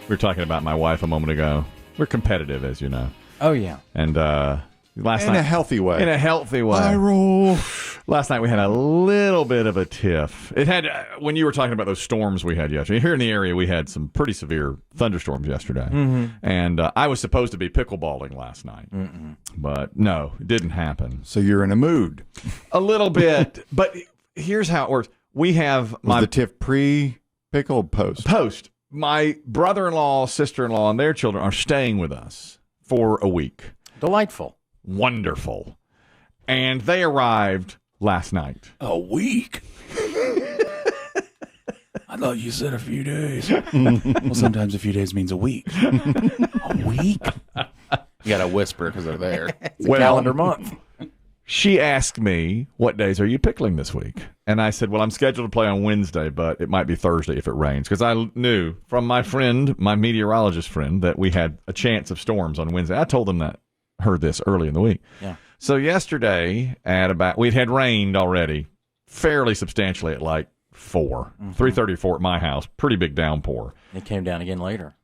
We were talking about my wife a moment ago. We're competitive, as you know. Oh, yeah. And last night... In a healthy way. In a healthy way. I roll. Last night we had a little bit of a tiff. It had, when you were talking about those storms we had yesterday, here in the area we had some pretty severe thunderstorms yesterday. Mm-hmm. And I was supposed to be pickleballing last night. Mm-mm. But no, it didn't happen. So you're in a mood. A little bit. But here's how it works. We have Was the tiff pre-pickle post? Post. My brother-in-law, sister-in-law, and their children are staying with us for a week. Delightful. Wonderful. And they arrived last night. A week? I thought you said a few days. Well, sometimes a few days means a week. A week? You got to whisper because they're there. It's a calendar month. She asked me, what days are you pickling this week? And I said, well, I'm scheduled to play on Wednesday, but it might be Thursday if it rains. Because I knew from my friend, my meteorologist friend, that we had a chance of storms on Wednesday. I told them that, heard this early in the week. Yeah. So yesterday, we'd had rained already fairly substantially at like 4, 3:30 or 4 at my house. Pretty big downpour. It came down again later.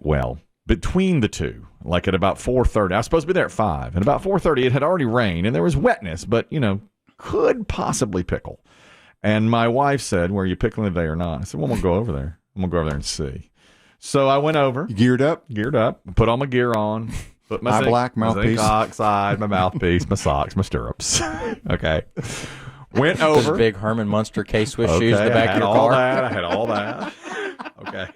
Well, between the two, like at about 4:30, I was supposed to be there at 5. And about 4:30, it had already rained, and there was wetness, but, could possibly pickle. And my wife said, well, are you pickling today or not? I said, well, we'll go over there. I'm going to go over there and see. So I went over. You geared up? Geared up. Put all my gear on. Put my black mouthpiece. My zinc oxide, my mouthpiece, my socks, my stirrups. Okay. Went over. Those big Herman Munster K-Swiss shoes in the back of your car. I had all that. Okay.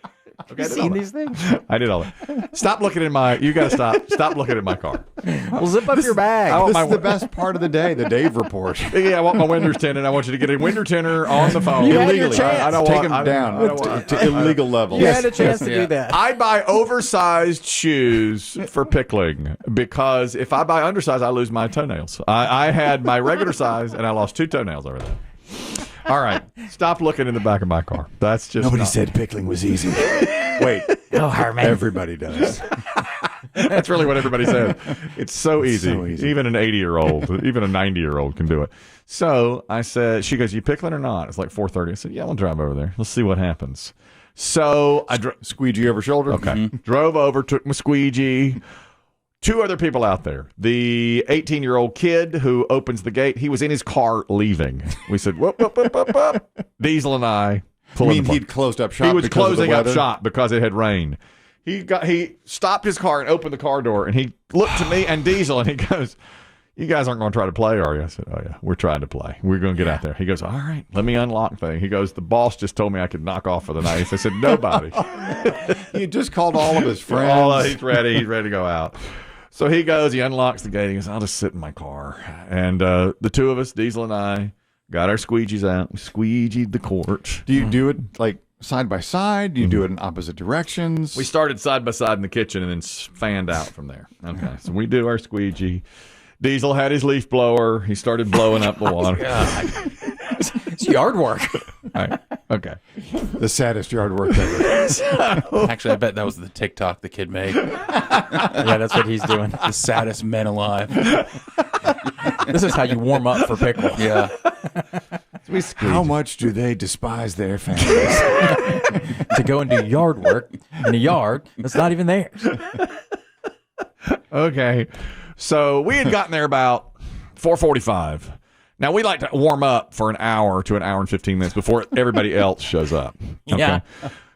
Have you seen these things? I did all that. Stop looking at my... You got to stop. Stop looking at my car. Well, zip up your bag. This is the best part of the day, the Dave report. Yeah, I want my windows tinted. I want you to get a window tinter on the phone. You had your illegally. chance. I don't Take want, him down to illegal levels. You had a chance to do that. I buy oversized shoes for pickling because if I buy undersized, I lose my toenails. I had my regular size and I lost 2 toenails over that. All right, stop looking in the back of my car. That's just Nobody said pickling was easy. Wait. Oh, Herman. Everybody does. That's really what everybody says. It's so easy. Even an 80-year-old, even a 90-year-old can do it. So I said, she goes, you pickling or not? It's like 4:30. I said, yeah, I'll drive over there. Let's see what happens. So I squeegee over shoulder. Okay. Mm-hmm. Drove over, took my squeegee. 2 other people out there. The 18-year-old kid who opens the gate, he was in his car leaving. We said, whoop, whoop, whoop, whoop, whoop. Diesel and I. You mean he'd closed up shop? He was closing up weather? shop because it had rained. He stopped his car and opened the car door, and he looked to me and Diesel, and he goes, you guys aren't going to try to play, are you? I said, oh, yeah, we're trying to play. We're going to get out there. He goes, all right, let me unlock thing. He goes, the boss just told me I could knock off for the night. I said, nobody. He just called all of his friends. He's ready. He's ready to go out. So he goes, he unlocks the gate. He goes, I'll just sit in my car. And the 2 of us, Diesel and I, got our squeegees out. We squeegeed the court. Do you do it like side by side? Do you do it in opposite directions? We started side by side in the kitchen and then fanned out from there. Okay, so we do our squeegee. Diesel had his leaf blower. He started blowing up the water. It's yard work. All right. Okay. The saddest yard work ever. Actually, I bet that was the TikTok the kid made. Yeah, that's what he's doing. The saddest men alive. This is how you warm up for pickle. Yeah. How much do they despise their families? To go and do yard work in a yard that's not even theirs. Okay. So we had gotten there about 4:45. Now, we like to warm up for an hour to an hour and 15 minutes before everybody else shows up. Okay? Yeah.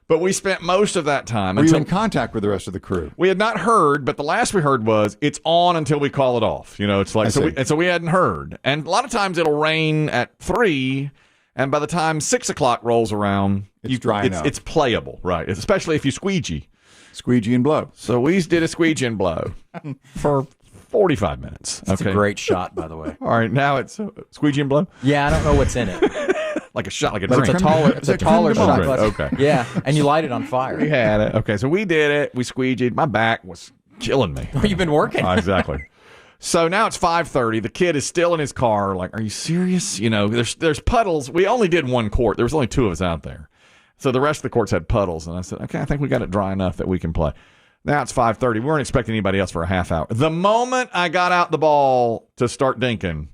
But we spent most of that time. Were you in contact with the rest of the crew? We had not heard, but the last we heard was it's on until we call it off. It's like, so we hadn't heard. And a lot of times it'll rain at 3, and by the time 6 o'clock rolls around, it's dry enough. It's playable, right? Especially if you squeegee. Squeegee and blow. So we did a squeegee and blow for 45 minutes. It's a great shot, by the way. All right, now it's squeegee and blow? Yeah, I don't know what's in it. Like a shot, like a but drink. It's a taller shot glass. Okay. Yeah, and you light it on fire. We had it. Okay, so we did it. We squeegeed. My back was killing me. Oh, you've been working. Exactly. So now it's 5:30. The kid is still in his car. Like, are you serious? There's puddles. We only did 1 court. There was only 2 of us out there. So the rest of the courts had puddles. And I said, okay, I think we got it dry enough that we can play. Now it's 5:30. We weren't expecting anybody else for a half hour. The moment I got out the ball to start dinking,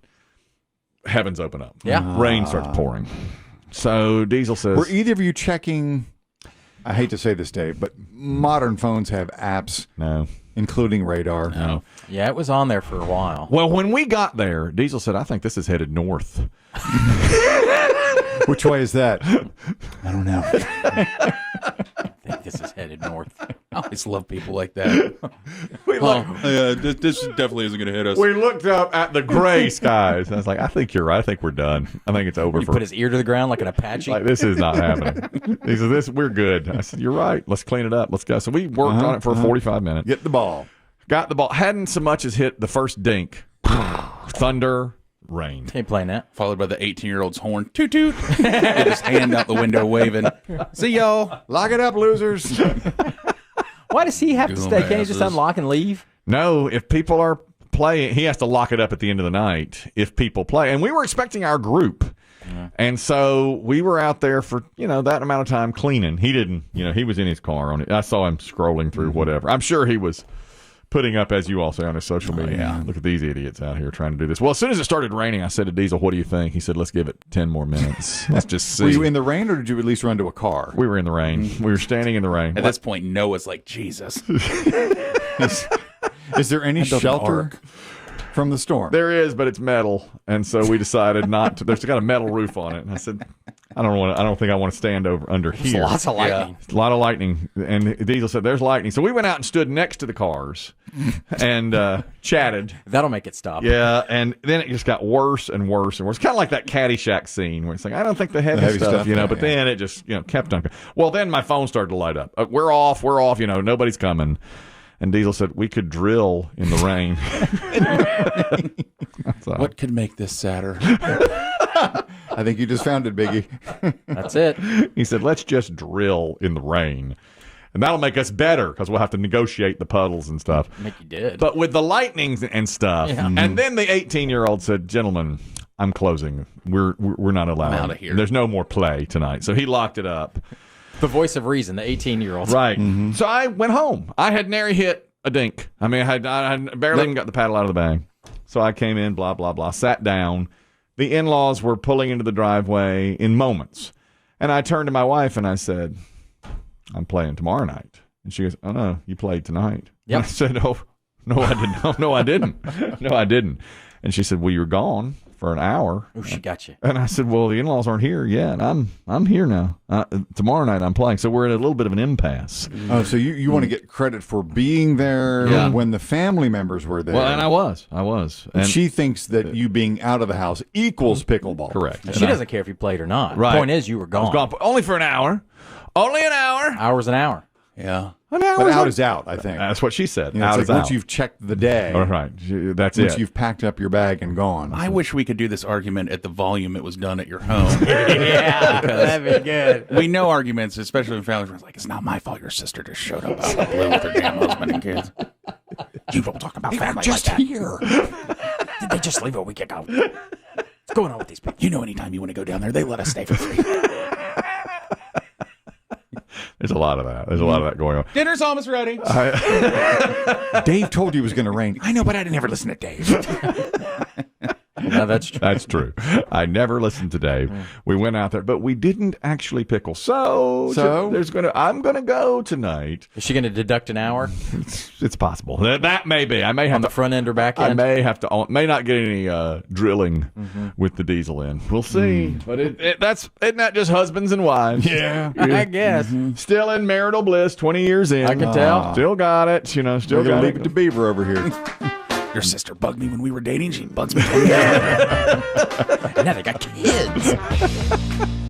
heavens open up. Yeah. Rain starts pouring. So Diesel says... Were either of you checking I hate to say this, Dave, but modern phones have apps, No. including radar. No. Yeah, it was on there for a while. Well, when we got there, Diesel said, I think this is headed north. Which way is that? I don't know. I think this is headed north. I always love people like that. This definitely isn't going to hit us. We looked up at the gray skies. And I was like, I think you're right. I think we're done. I think it's over He for put his ear to the ground like an Apache. like this is not happening. He said, we're good. I said, you're right. Let's clean it up. Let's go. So we worked on it for 45 minutes. Get the ball. Got the ball. Hadn't so much as hit the first dink. Thunder, rain. Ain't playing that. Followed by the 18-year-old's horn. Toot toot. With his hand out the window waving. See y'all. Lock it up, losers. Why does he have to stay? Can't he just Dumbasses. unlock and leave? No, if people are playing, he has to lock it up at the end of the night if people play. And we were expecting our group. And so we were out there for, that amount of time cleaning. He didn't, he was in his car on it. I saw him scrolling through whatever. I'm sure he was putting up, as you all say, on his social media. Look at these idiots out here trying to do this. Well, as soon as it started raining, I said to Diesel, what do you think? He said, let's give it 10 more minutes. Let's just see. Were you in the rain, or did you at least run to a car? We were in the rain. We were standing in the rain. At this point, Noah's like, Jesus. Is there any built an shelter ark. from the storm? There is, but it's metal, and so we decided not to. There's got a metal roof on it, and I said, I don't think I want to stand under There's here. lots of lightning. A lot of lightning, and Diesel said, "There's lightning." So we went out and stood next to the cars and chatted. That'll make it stop. Yeah, and then it just got worse and worse and worse. Kind of like that Caddyshack scene where it's like, I don't think the heavy stuff, but then it just kept on. Well, then my phone started to light up. We're off. Nobody's coming. And Diesel said, we could drill in the rain. So, What could make this sadder? I think you just found it, Biggie. That's it. he said, let's just drill in the rain. And that'll make us better because we'll have to negotiate the puddles and stuff. Make you dead. But with the lightnings and stuff. Yeah. And then the 18-year-old said, gentlemen, I'm closing. We're not allowed. I'm outta here. There's no more play tonight. So he locked it up. The voice of reason, the 18-year-old. Right. So I went home. I had nary hit a dink. I mean, I had barely even got the paddle out of the bag. So I came in, blah, blah, blah, sat down. The in-laws were pulling into the driveway in moments. And I turned to my wife and I said, I'm playing tomorrow night. And she goes, oh, no, you played tonight. Yep. And I said, oh, no, I didn't. No, I didn't. No, I didn't. And she said, well, you were gone for an hour. Oh, she got you. And I said, well, the in-laws aren't here yet. I'm here now. Tomorrow night I'm playing. So we're in a little bit of an impasse. Oh, so you want to get credit for being there when the family members were there. Well, and I was. And she thinks that you being out of the house equals pickleball. Correct. She doesn't care if you played or not. Right. The point is, you were I gone. was gone only for an hour. Only an hour. Hours an hour. Yeah. An hour. But out is out, I think. That's what she said. You know, Out it's is like out. once you've checked the day, All right. That's once it. you've packed up your bag and gone. I wish we could do this argument at the volume it was done at your home. Yeah, that'd be good. We know arguments, especially in families where it's like, it's not my fault your sister just showed up out of the blue with her damn husband and kids. You don't talk about family like that. here. Did they just leave a week ago? What's going on with these people? You know, anytime you want to go down there, they let us stay for free. There's a lot of that. There's a lot of that going on. Dinner's almost ready. Dave told you it was going to rain. I know, but I didn't ever listen to Dave. No, that's true. That's true. I never listened to Dave. We went out there, but we didn't actually pickle. So I'm gonna go tonight. Is she going to deduct an hour It's possible. That may be. I may have on the to, front end or back I end? may have to. May not get any drilling with the diesel in. We'll see. But isn't that just husbands and wives? Yeah. I guess. Still in marital bliss. 20 years in. I can tell. Still got it. Still We're got going to leave it. it to Beaver over here. Your sister bugged me when we were dating. She bugs me. Now they got kids.